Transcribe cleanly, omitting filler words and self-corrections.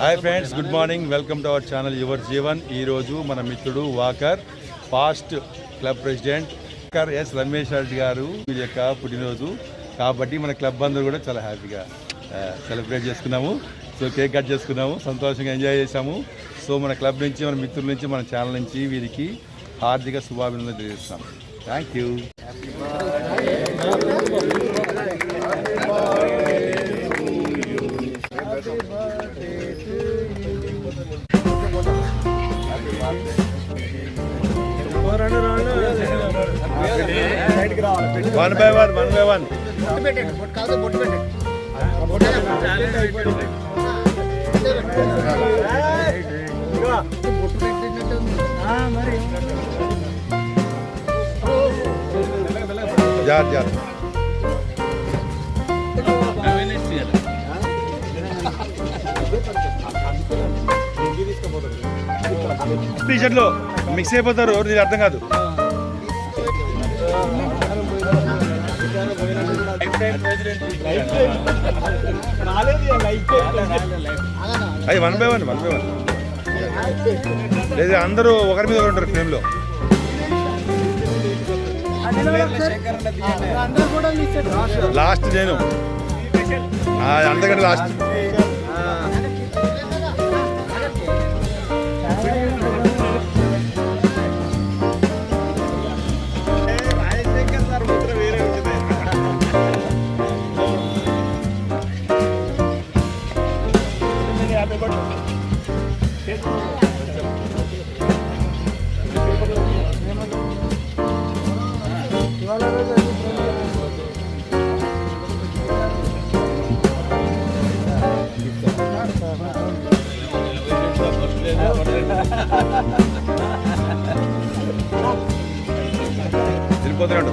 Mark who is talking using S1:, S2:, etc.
S1: Hi friends, good morning. Welcome to our channel your Jeevan. ఈరోజు మన మిత్రుడు walker past club president S Ramesh Reddy గారు వీరి యొక్క పుట్టినరోజు కాబట్టి మన క్లబ్ అందరూ కూడా చాలా హ్యాపీగా సెలబ్రేట్ చేసుకున్నాము. సో కేక్ కట్ చేసుకున్నాము, సంతోషంగా ఎంజాయ్ చేసాము. సో మన క్లబ్ నుంచి, మన మిత్రుల నుంచి, మన ఛానల్ నుంచి వీరికి హార్దిక శుభాభినందనలు తెలియజేస్తాం. Thank you. One by one జార్ టీషర్ట్లో మిక్స్ అయిపోతారు, ఇది అర్థం కాదు. అది వన్ బై వన్ లేదు, అందరూ ఒకరి మీద ఒకరు ఉంటారు ఫ్రేమ్లో. లాస్ట్ నేను అందరికంటే లాస్ట్. వెళ్ళిపోతున్నాడు.